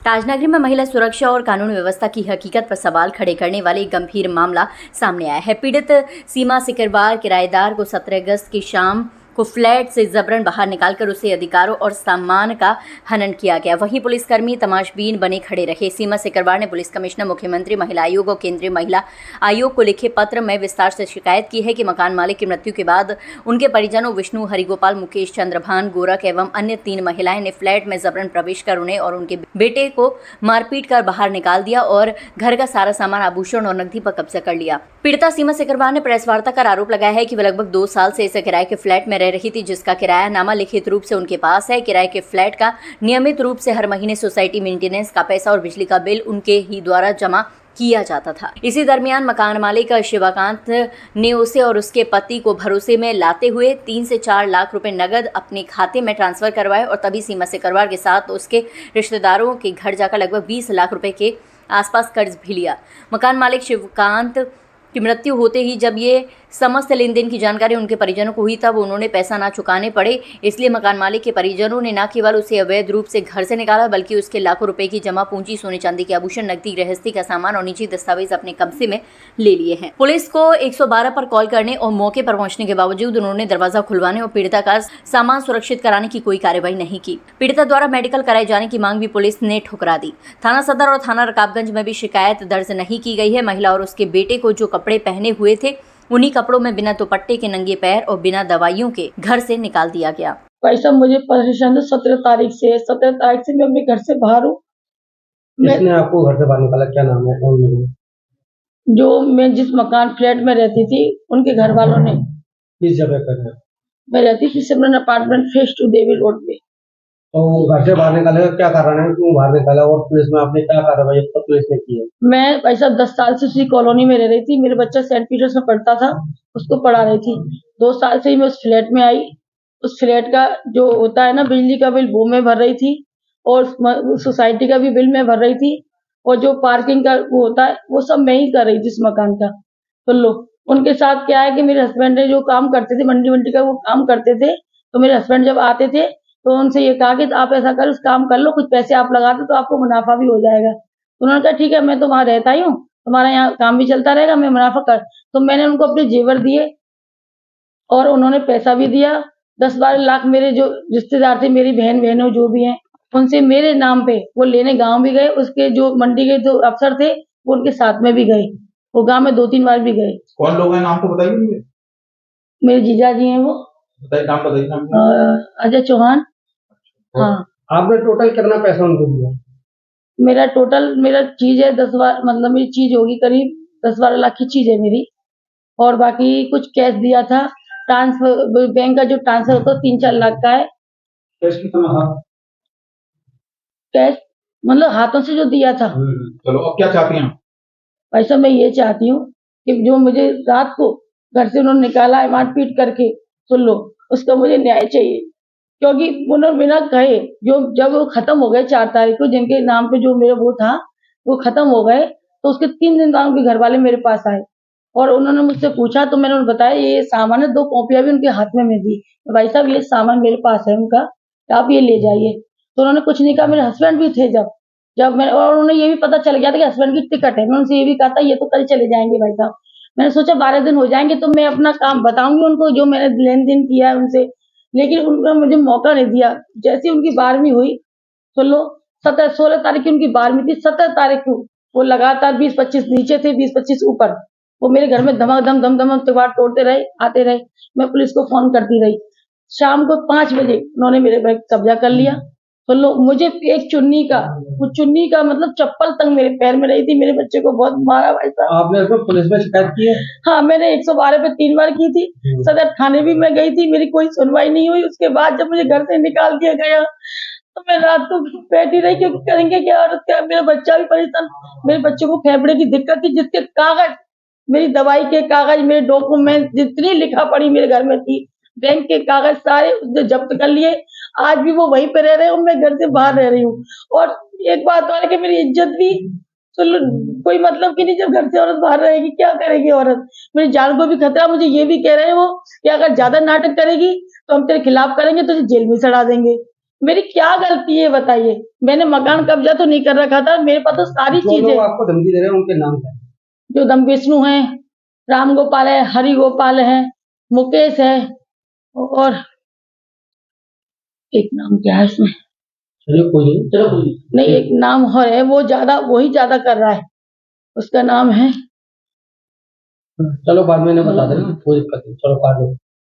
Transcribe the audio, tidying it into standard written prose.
ताजनगरी में महिला सुरक्षा और कानून व्यवस्था की हकीकत पर सवाल खड़े करने वाले एक गंभीर मामला सामने आया है। पीड़ित सीमा सिकरवार किराएदार को 17 अगस्त की शाम को फ्लैट से जबरन बाहर निकालकर उसे अधिकारों और सामान का हनन किया गया। वहीं पुलिसकर्मी तमाशबीन बने खड़े रहे। सीमा सिकरवार ने पुलिस कमिश्नर, मुख्यमंत्री, महिला आयोग और केंद्रीय महिला आयोग को लिखे पत्र में विस्तार से शिकायत की है कि मकान मालिक की मृत्यु के बाद उनके परिजनों विष्णु, हरिगोपाल, मुकेश, चंद्रभान, गोरख एवं अन्य 3 महिलाएं ने फ्लैट में जबरन प्रवेश कर उन्हें और उनके बेटे को मारपीट कर बाहर निकाल दिया और घर का सारा सामान, आभूषण और नकदी पर कब्जा कर लिया। पीड़िता सीमा सिकरवार ने प्रेस वार्ता कर आरोप लगाया है कि वह लगभग 2 साल से इस किराए के फ्लैट में रह रही थी, जिसका किराया नामा लिखित रूप से उनके पास है। किराए के फ्लैट का नियमित रूप से हर महीने सोसाइटी मेंटेनेंस का पैसा और बिजली का बिल उनके ही द्वारा जमा किया जाता था। इसी दरमियान मकान मालिक शिवाकांत ने उसे और उसके पति को भरोसे में लाते हुए 3 से 4 लाख रुपए नगद अपने खाते में ट्रांसफर करवाए और तभी सीमा सिकरवार के साथ उसके रिश्तेदारों के घर जाकर लगभग 20 लाख रुपए के आसपास कर्ज भी लिया। मकान मालिक शिवकांत की मृत्यु होते ही जब ये समस्त लेन देन की जानकारी उनके परिजनों को हुई, तब उन्होंने पैसा ना चुकाने पड़े। इसलिए मकान मालिक के परिजनों ने न केवल उसे अवैध रूप से घर से निकाला, बल्कि उसके लाखों रुपए की जमा पूंजी, सोने चांदी के आभूषण, नकदी, गृहस्थी का सामान और निजी दस्तावेज अपने कब्जे में ले लिए हैं। पुलिस को 112 पर कॉल करने और मौके पर पहुंचने के बावजूद उन्होंने दरवाजा खुलवाने और पीड़िता का सामान सुरक्षित कराने की कोई कार्रवाई नहीं की। पीड़िता द्वारा मेडिकल कराए जाने की मांग भी पुलिस ने ठुकरा दी। थाना सदर और थाना रकाबगंज में भी शिकायत दर्ज नहीं की गई है। महिला और उसके बेटे को जो कपड़े पहने हुए थे, उन्हीं कपड़ों में बिना दुपट्टे के नंगे पैर और बिना दवाइयों के घर से निकाल दिया गया। भाई साहब, मुझे परेशान 17 तारीख से मैं अपने घर से बाहर हूँ। किसने आपको घर से बाहर निकाला? क्या नाम है? कौन लोग? जो मैं जिस मकान फ्लैट में रहती थी, उनके घर वालों ने। किस जगह पर है? मैं रहती थी सिमरन अपार्टमेंट फेज 2 देवी रोड पे। तो घर से बाहर निकाले का क्या कारण है? क्यों बाहर निकाला और पुलिस में आपने क्या कार्रवाई अब तक पुलिस ने की है? मैं भाई साहब 10 साल से उसी कॉलोनी में रह रही थी। मेरा बच्चा सेंट पीटर्स में पढ़ता था, उसको पढ़ा रही थी। 2 साल से ही मैं उस फ्लैट में आई। उस फ्लैट का जो होता है ना, बिजली का बिल, वो मैं भर रही थी और सोसाइटी का भी बिल मैं भर रही थी और जो पार्किंग का वो होता है, वो सब मैं ही कर रही थी इस मकान का। तो लो, उनके साथ क्या है कि मेरे हस्बैंड ने जो काम करते थे, मंडी का वो काम करते थे, तो मेरे हस्बैंड जब आते थे तो उनसे ये कहा कि आप ऐसा करो, उस काम कर लो, कुछ पैसे आप लगा दो तो आपको मुनाफा भी हो जाएगा। तो उन्होंने कहा ठीक है, मैं तो वहां रहता ही हूँ, तुम्हारा यहाँ काम भी चलता रहेगा, मैं मुनाफा कर। तो मैंने उनको अपने जेवर दिए और उन्होंने पैसा भी दिया। 10-12 लाख मेरे जो रिश्तेदार थे, मेरी बहनों जो भी हैं, उनसे मेरे नाम पे वो लेने गांव भी गए। उसके जो मंडी के जो अफसर थे, वो उनके साथ में भी गए। वो गांव में 2-3 बार भी गए। कौन लोग हैं? नाम तो बताइए मुझे। मेरे जीजा जी हैं वो। बताइए, नाम बताइए। नाम अजय चौहान। हाँ। आपने टोटल कितना पैसा उनको दिया? मेरा चीज है 10-12, मतलब मेरी चीज होगी करीब 10-12 लाख की चीज है मेरी। और बाकी कुछ कैश दिया था। ट्रांसफर, बैंक का जो ट्रांसफर होता है 3-4 लाख का है। कैश कितना था? कैश मतलब हाथों से जो दिया था। चलो, अब क्या चाहती हैं? भाई साहब, मैं ये चाहती हूँ कि जो मुझे रात को घर से उन्होंने निकाला है मारपीट करके, सुन लो, उसका मुझे न्याय चाहिए। क्योंकि उन्होंने बिना कहे, जो जब वो खत्म हो गए 4 तारीख को, जिनके नाम पे जो मेरा वो था, वो खत्म हो गए, तो उसके 3 दिन बाद उनके घर वाले मेरे पास आए और उन्होंने मुझसे पूछा, तो मैंने उन्हें बताया ये सामान है। 2 कॉपियां भी उनके हाथ में मैं दी, भाई साहब ये सामान मेरे पास है उनका, आप ये ले जाइए। तो उन्होंने कुछ नहीं कहा। मेरे हस्बैंड भी थे जब मैं, और उन्हें ये भी पता चल गया था कि हस्बैंड की टिकट है। मैं उनसे ये भी कहा था ये तो कल चले जाएंगे भाई साहब। मैंने सोचा 12 दिन हो जाएंगे तो मैं अपना काम बताऊंगी उनको, जो मैंने लेन देन किया है उनसे। लेकिन उन्होंने मुझे मौका नहीं दिया। जैसे उनकी 12वीं हुई, सुन लो, 16 तारीख की उनकी 12वीं थी, 17 तारीख को वो लगातार 20-25 नीचे थे, 20-25 ऊपर, वो मेरे घर में धम त्योहार तोड़ते रहे, आते रहे। मैं पुलिस को फोन करती रही। शाम को 5 बजे उन्होंने मेरे बैग कब्जा कर लिया। तो लोग मुझे एक चुन्नी का मतलब चप्पल तक मेरे पैर में रही थी। मेरे बच्चे को बहुत मारा भाई साहब। आपने इसको पुलिस में शिकायत की है? हाँ, मैंने 112 पे 3 बार की थी। सदर थाने भी मैं गई थी, मेरी कोई सुनवाई नहीं हुई। उसके बाद जब मुझे घर से निकाल दिया गया तो मैं रात को बैठी रही, क्योंकि करेंगे क्या औरत क्या। मेरा बच्चा भी परेशान। मेरे बच्चे को फेफड़े की दिक्कत थी, जिसके कागज, मेरी दवाई के कागज, मेरे डॉक्यूमेंट, जितनी लिखा पढ़ी मेरे घर में थी, बैंक के कागज सारे उसने जब्त कर लिए। आज भी वो वहीं पे रह रहे हैं और मैं घर से बाहर रह रही हूँ। और एक बात और है कि मेरी इज्जत भी चलो कोई मतलब की नहीं। जब घर से औरत बाहर रहेगी, क्या करेगी औरत? मेरी जान को भी खतरा। मुझे ये भी कह रहे हैं वो कि अगर ज्यादा नाटक करेगी तो हम तेरे खिलाफ करेंगे, तुझे जेल में सड़ा देंगे। मेरी क्या गलती है बताइए? मैंने मकान कब्जा तो नहीं कर रखा था, मेरे पास तो सारी जो लोग चीजें। आपको धमकी दे रहे हैं उनके नाम क्या है? जो दम विष्णु है, राम गोपाल है, हरि गोपाल है, मुकेश है, और एक नाम क्या है उसमें, चलिए कोई नहीं, चलो कोई नहीं। नहीं एक नाम और है, वो वही ज्यादा कर रहा है, उसका नाम है, चलो बाद में इन्हें बता देना, कोई दिक्कत नहीं, चलो काट लो।